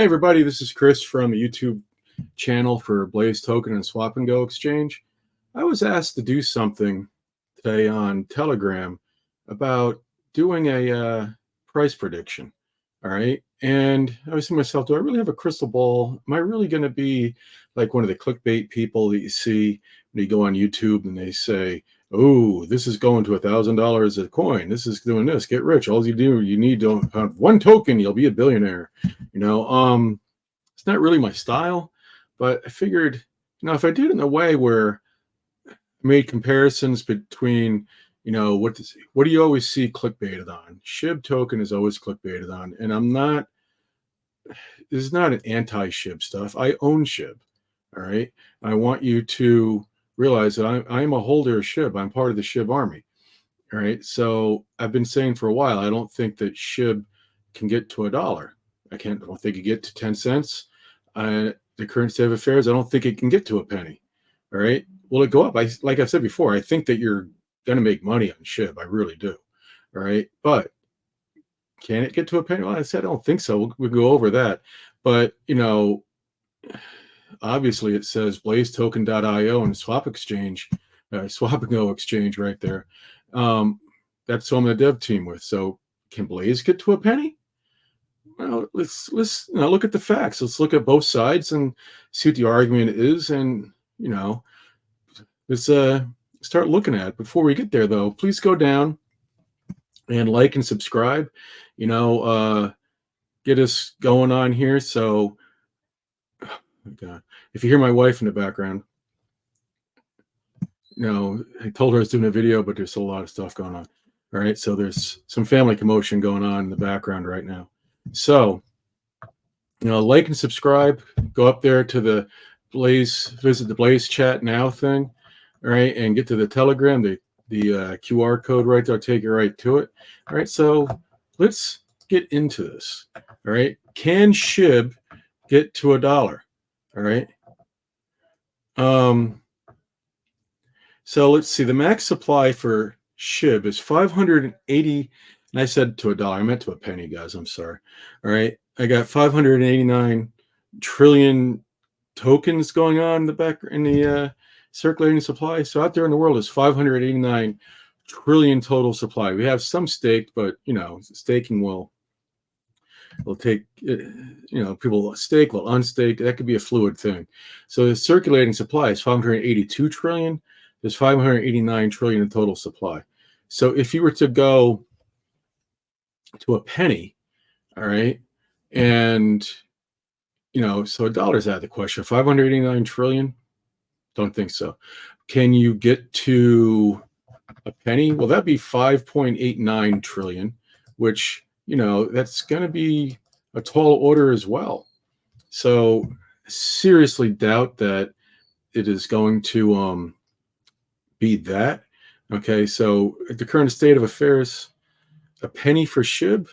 Hey everybody, this is Chris from the YouTube channel for Blaze Token and Swap and Go Exchange. I was asked to do something today on Telegram about doing a price prediction. All right. And I was thinking to myself, do I really have a crystal ball? Am I really going to be like one of the clickbait people that you see when you go on YouTube and they say, oh, this is going to $1,000 a coin. This is doing this. Get rich. All you do, you need to have one token. You'll be a billionaire. It's not really my style, but I figured, if I did it in a way where I made comparisons between, what do you always see clickbaited on? Shib token is always clickbaited on, and this is not an anti-Shib stuff. I own Shib, all right? And I want you to realize that I am a holder of Shib. I'm part of the Shib army, all right? So I've been saying for a while, I don't think that Shib can get to $1. I don't think it get to 10 cents. The current state of affairs, I don't think it can get to a penny. All right. Will it go up? Like I've said before, I think that you're going to make money on Shib. I really do. All right. But can it get to a penny? Well, I said, I don't think so. We'll go over that. But, obviously it says blazetoken.io and Swap Exchange, SWAPNGO exchange right there. That's who I'm the dev team with. So can Blaze get to a penny? Well, let's look at the facts. Let's look at both sides and see what the argument is, and let's start looking at it. Before we get there, though, please go down and like and subscribe. Get us going on here. So, oh my God, if you hear my wife in the background, I told her I was doing a video, but there's a lot of stuff going on. All right, so there's some family commotion going on in the background right now. So, like and subscribe, go up there to the Blaze, visit the Blaze chat now thing, all right, and get to the Telegram, the QR code right there, I'll take you right to it. All right, so let's get into this. All right, can Shib get to $1? All right. So let's see, the max supply for Shib is 580. And I said to $1. I meant to a penny, guys. I'm sorry. All right. I got 589 trillion tokens going on in the back in the circulating supply. So out there in the world is 589 trillion total supply. We have some staked, but staking will take people will stake, will unstake. That could be a fluid thing. So the circulating supply is 582 trillion. There's 589 trillion in total supply. So if you were to go to a penny, all right, and so $1's out of the question. 589 trillion, don't think so. Can you get to a penny? Well, that'd be 5.89 trillion, which that's going to be a tall order as well. So seriously doubt that it is going to be that. Okay, so at the current state of affairs, a penny for Shib?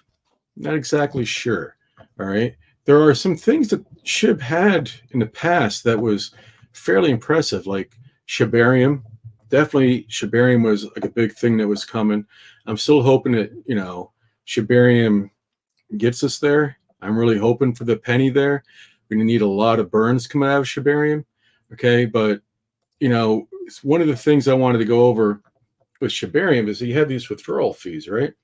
Not exactly sure. All right. There are some things that Shib had in the past that was fairly impressive, like Shibarium. Definitely Shibarium was like a big thing that was coming. I'm still hoping that, Shibarium gets us there. I'm really hoping for the penny there. We're going to need a lot of burns coming out of Shibarium. Okay. But, it's one of the things I wanted to go over with Shibarium is that you have these withdrawal fees, right?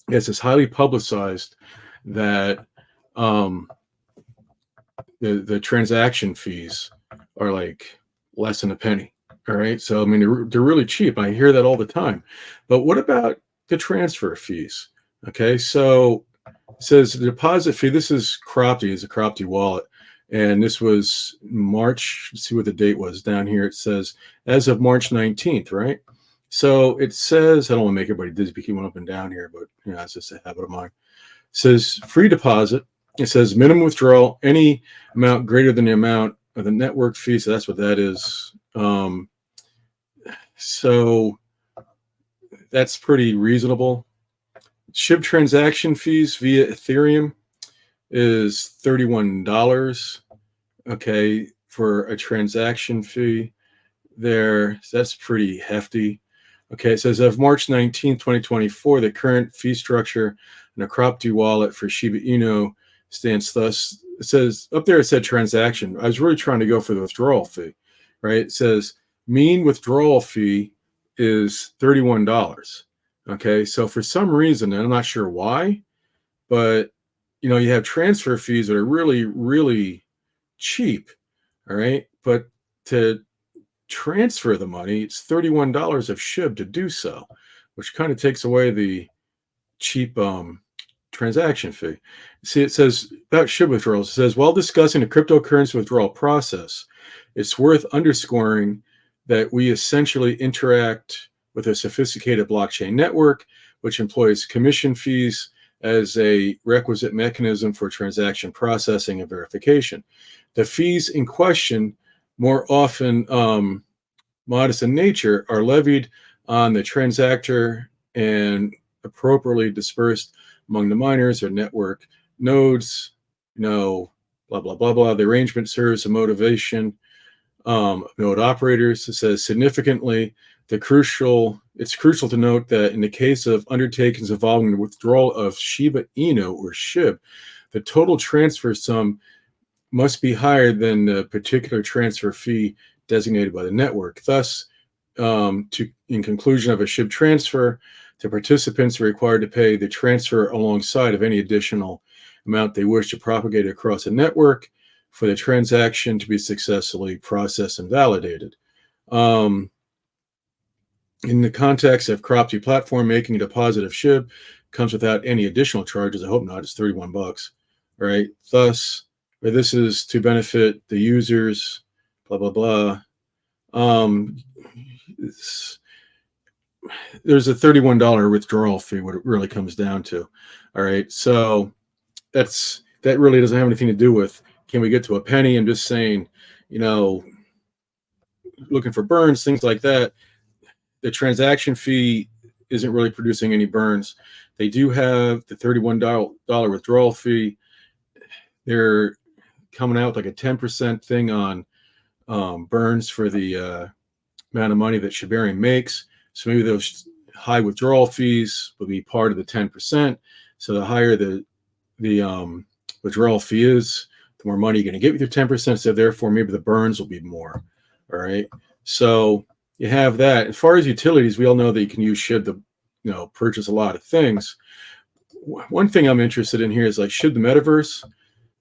It's highly publicized that the transaction fees are like less than a penny. All right. So, I mean, they're really cheap. I hear that all the time. But what about the transfer fees? Okay. So it says the deposit fee. This is Cropty, is a Cropty wallet. And this was March. Let's see what the date was down here. It says as of March 19th, right? So it says, I don't want to make everybody dizzy keeping up and down here, but that's just a habit of mine. It says free deposit. It says minimum withdrawal, any amount greater than the amount of the network fee. So that's what that is. So that's pretty reasonable. Shib transaction fees via Ethereum is $31. Okay, for a transaction fee there. So that's pretty hefty. Okay, it says as of March 19th, 2024, the current fee structure in a Cropty wallet for Shiba Inu stance. Thus, it says up there, it said transaction. I was really trying to go for the withdrawal fee, right? It says mean withdrawal fee is $31. Okay. So for some reason, and I'm not sure why, but you have transfer fees that are really, really cheap. All right. But to transfer the money, it's $31 of SHIB to do so, which kind of takes away the cheap transaction fee. See, it says about SHIB withdrawals, it says, while discussing the cryptocurrency withdrawal process, it's worth underscoring that we essentially interact with a sophisticated blockchain network, which employs commission fees as a requisite mechanism for transaction processing and verification. The fees in question, more often modest in nature, are levied on the transactor and appropriately dispersed among the miners or network nodes. Blah, blah, blah, blah. The arrangement serves a motivation node operators. It says significantly, it's crucial to note that in the case of undertakings involving the withdrawal of Shiba Inu or SHIB, the total transfer sum must be higher than the particular transfer fee designated by the network. Thus, in conclusion of a SHIB transfer, the participants are required to pay the transfer alongside of any additional amount they wish to propagate across a network for the transaction to be successfully processed and validated. In the context of Cropsy platform, making a deposit of SHIB comes without any additional charges. I hope not. It's $31. All right. Thus, this is to benefit the users. Blah blah blah. There's a $31 withdrawal fee. What it really comes down to. All right. So that really doesn't have anything to do with can we get to a penny. I'm just saying, looking for burns, things like that. The transaction fee isn't really producing any burns. They do have the $31 withdrawal fee. They're coming out like a 10% thing on burns for the amount of money that Shibarium makes. So maybe those high withdrawal fees will be part of the 10%. So the higher the withdrawal fee is, the more money you're going to get with your 10%. So therefore, maybe the burns will be more. All right. So you have that. As far as utilities, we all know that you can use SHIB to, purchase a lot of things. One thing I'm interested in here is like SHIB the Metaverse.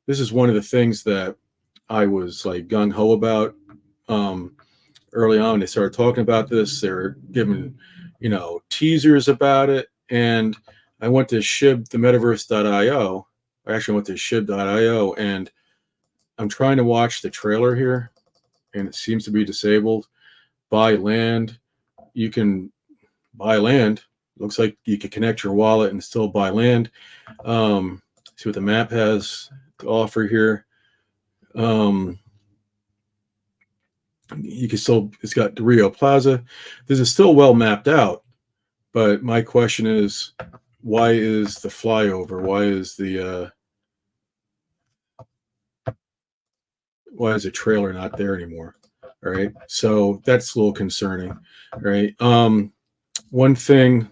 This is one of the things that I was like gung ho about early on. They started talking about this. They were giving, teasers about it. And I went to shibthemetaverse.io. I actually went to shib.io, and I'm trying to watch the trailer here, and it seems to be disabled. Buy land. You can buy land. Looks like you can connect your wallet and still buy land. See what the map has to offer here. You can still, it's got the Rio Plaza. This is still well mapped out, but my question is, why is the flyover? Why is the trailer not there anymore? All right, so that's a little concerning. All right, one thing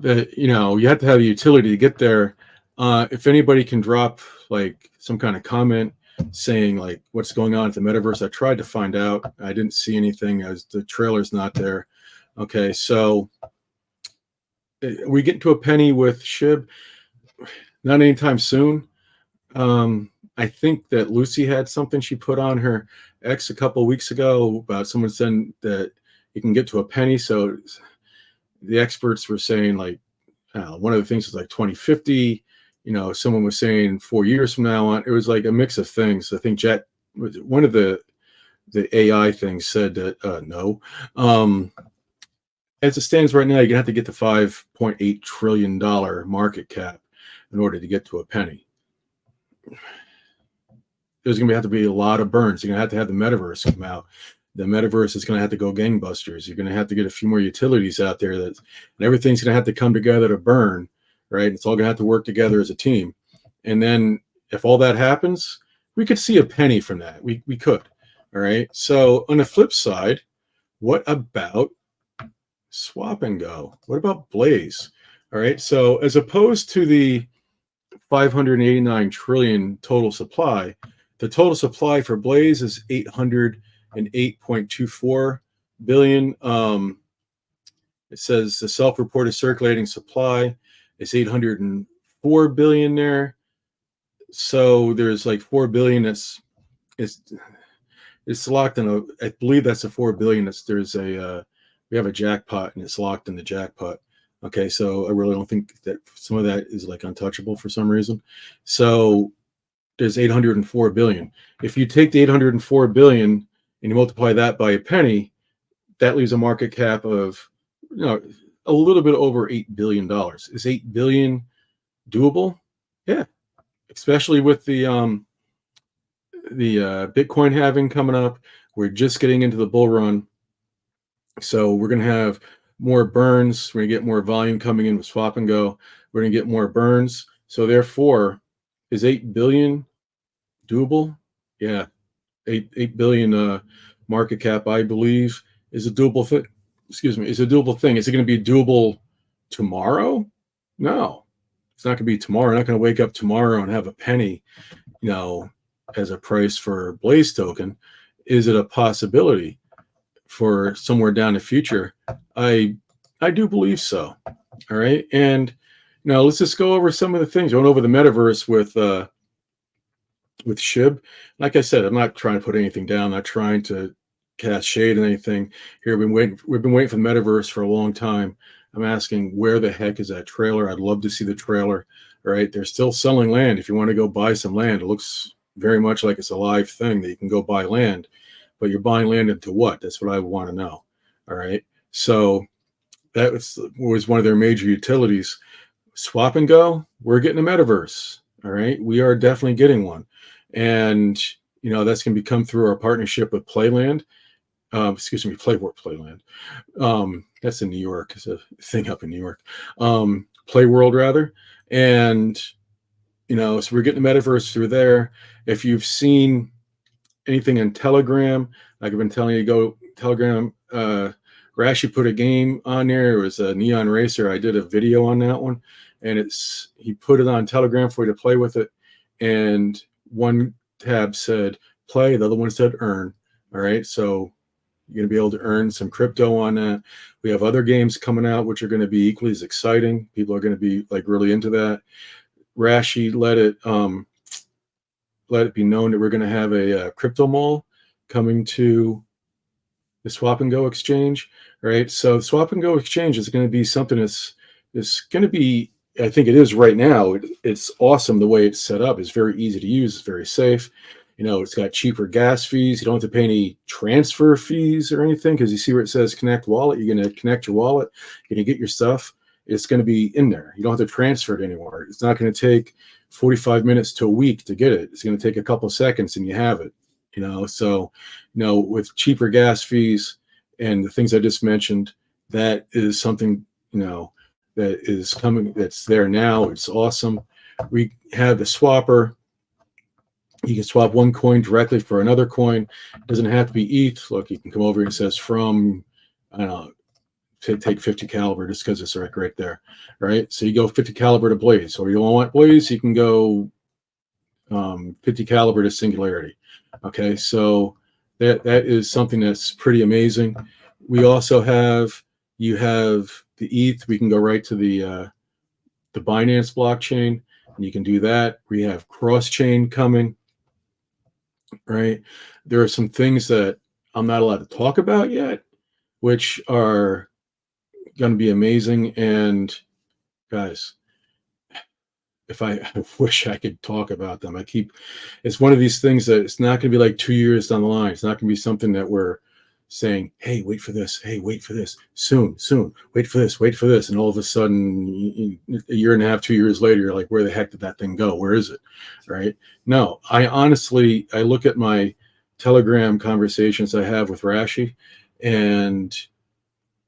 that you have to have a utility to get there. If anybody can drop like some kind of comment saying like what's going on at the Metaverse, I tried to find out. I didn't see anything as the trailer's not there. Okay, so we get to a penny with SHIB, not anytime soon. I think that Lucy had something she put on her X a couple of weeks ago about someone saying that you can get to a penny. So the experts were saying like one of the things was like 2050. Someone was saying 4 years from now on. It was like a mix of things. I think one of the AI things said that no. As it stands right now, you're gonna have to get the $5.8 trillion market cap in order to get to a penny. There's going to have to be a lot of burns. You're going to have the Metaverse come out. The Metaverse is going to have to go gangbusters. You're going to have to get a few more utilities out there, and everything's going to have to come together to burn, right? It's all going to have to work together as a team. And then if all that happens, we could see a penny from that. We could, all right? So on the flip side, what about Swap and Go? What about Blaze? All right, so as opposed to the 589 trillion total supply. The total supply for Blaze is 808.24 billion. It says the self-reported circulating supply is 804 billion there. So there's like 4 billion it's locked in a, I believe that's a 4 billion. We have a jackpot and it's locked in the jackpot. Okay, so I really don't think that some of that is like untouchable for some reason. So there's 804 billion. If you take the 804 billion and you multiply that by a penny, that leaves a market cap of, a little bit over $8 billion. Is 8 billion doable? Yeah, especially with the Bitcoin halving coming up. We're just getting into the bull run. So we're going to have more burns. We're going to get more volume coming in with Swap and Go. We're going to get more burns. So therefore, is 8 billion doable? Yeah, 8 billion market cap, I believe, is a doable thing. Is a doable thing. Is it going to be doable tomorrow? No, it's not going to be tomorrow. I'm not going to wake up tomorrow and have a penny, as a price for Blaze token. Is it a possibility for somewhere down the future? I do believe so. All right. And now let's just go over some of the things. I went over the metaverse with Shib. Like I said, I'm not trying to put anything down, not trying to cast shade on anything here. We've been waiting for the metaverse for a long time. I'm asking, where the heck is that trailer? I'd love to see the trailer. All right. They're still selling land. If you want to go buy some land, it looks very much like it's a live thing that you can go buy land, but you're buying land into what? That's what I want to know. All right. So that was one of their major utilities. Swap and Go, we're getting a metaverse. All right. We are definitely getting one. And, that's going to come through our partnership with Playland. Playland. That's in New York. It's a thing up in New York. Playworld, rather. And, so we're getting the metaverse through there. If you've seen anything in Telegram, like I've been telling you, go Telegram. Rashi put a game on there. It was a Neon Racer. I did a video on that one, and he put it on Telegram for you to play with it. And one tab said play, the other one said earn. All right, so you're going to be able to earn some crypto on that. We have other games coming out which are going to be equally as exciting. People are going to be like really into that. Rashi let it be known that we're going to have a crypto mall coming to the Swap and Go exchange, right? So Swap and Go exchange is going to be something that's going to be, I think it is right now. It's awesome the way it's set up. It's very easy to use. It's very safe. It's got cheaper gas fees. You don't have to pay any transfer fees or anything, because you see where it says connect wallet. You're going to connect your wallet. You're going to get your stuff. It's going to be in there. You don't have to transfer it anymore. It's not going to take 45 minutes to a week to get it. It's going to take a couple of seconds and you have it. So with cheaper gas fees and the things I just mentioned, that is something, that is coming, that's there now. It's awesome. We have the swapper. You can swap one coin directly for another coin. It doesn't have to be ETH. Look, you can come over and it says from, I don't know, take 50 caliber, just because it's right there, right? So you go 50 caliber to Blaze, or you don't want Blaze, you can go 50 caliber to Singularity. Okay, so that is something that's pretty amazing. We also have, you have the ETH. We can go right to the Binance blockchain, and you can do that. We have cross chain coming, right? There are some things that I'm not allowed to talk about yet, which are going to be amazing. And guys, I wish I could talk about them. It's one of these things that it's not going to be like 2 years down the line. It's not going to be something that we're saying, hey, wait for this. Hey, wait for this. Soon. Wait for this. And all of a sudden, a year and a half, 2 years later, you're like, where the heck did that thing go? Where is it? Right? No, I look at my Telegram conversations I have with Rashi, and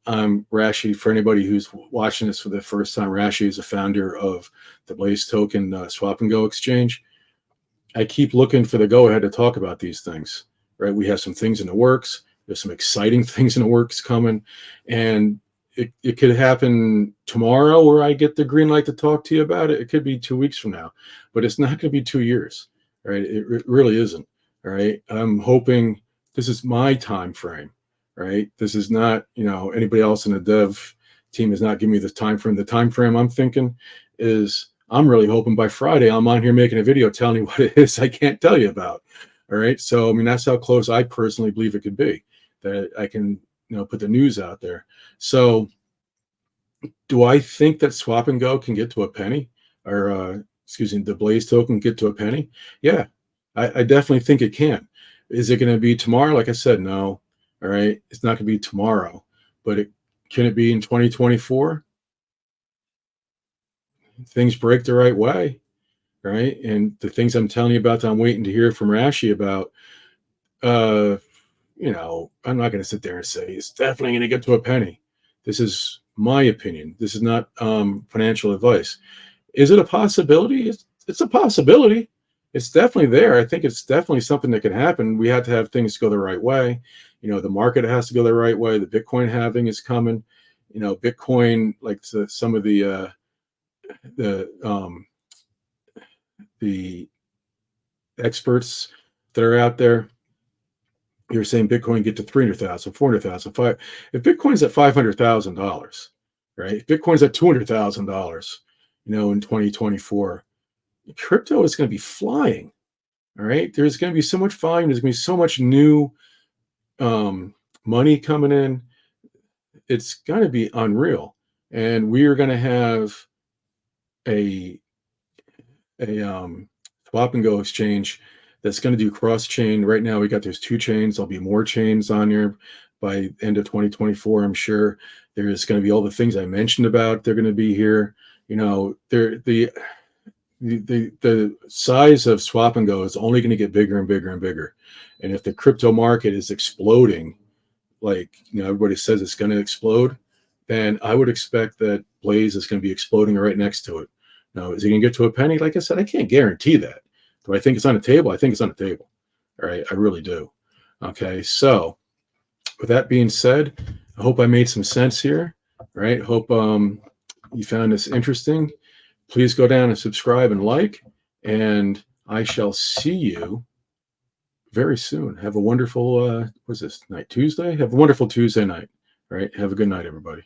Rashi, for anybody who's watching this for the first time, Rashi is a founder of the Blaze token Swap and Go exchange. I keep looking for the go-ahead to talk about these things, right? We have some things in the works. There's some exciting things in the works coming. And, it could happen tomorrow where I get the green light to talk to you about it. It could be 2 weeks from now, but it's not going to be 2 years, right? It really isn't. All right. I'm hoping this is my time frame, right? This is not, anybody else in the dev team is not giving me the time frame. The time frame I'm thinking is I'm really hoping by Friday I'm on here making a video telling you what it is I can't tell you about. All right. So, I mean, that's how close I personally believe it could be, that I can, put the news out there. So do I think that Swap and Go can get to a penny, or excuse me, the Blaze token get to a penny? Yeah, I definitely think it can. Is it going to be tomorrow? Like I said, no. All right. It's not going to be tomorrow, but can it be in 2024? Things break the right way. Right. And the things I'm telling you about that I'm waiting to hear from Rashi about, uh, I'm not going to sit there and say it's definitely going to get to a penny. This is my opinion. This is not financial advice. Is it a possibility? It's a possibility. It's definitely there. I think it's definitely something that can happen. We have to have things go the right way. The market has to go the right way. The Bitcoin halving is coming. Bitcoin, like some of the the experts that are out there, you're saying Bitcoin get to 300,000, 400,000, five. If Bitcoin's at $500,000, right? If Bitcoin's at $200,000, in 2024, crypto is going to be flying. All right. There's going to be so much volume. There's going to be so much new money coming in. It's going to be unreal. And we are going to have a swap and go exchange that's going to do cross chain. Right now, there's 2 chains. There'll be more chains on here by end of 2024. I'm sure there's going to be all the things I mentioned about. They're going to be here. The size of swap and go is only going to get bigger and bigger and bigger. And if the crypto market is exploding, like everybody says it's going to explode, then I would expect that Blaze is going to be exploding right next to it. Now, is it going to get to a penny? Like I said, I can't guarantee that. Do I think it's on the table? I think it's on the table. All right, I really do. Okay, so with that being said, I hope I made some sense here. Right? Hope you found this interesting. Please go down and subscribe and like, and I shall see you very soon. Have a wonderful, what's this night? Tuesday? Have a wonderful Tuesday night. All right. Have a good night, everybody.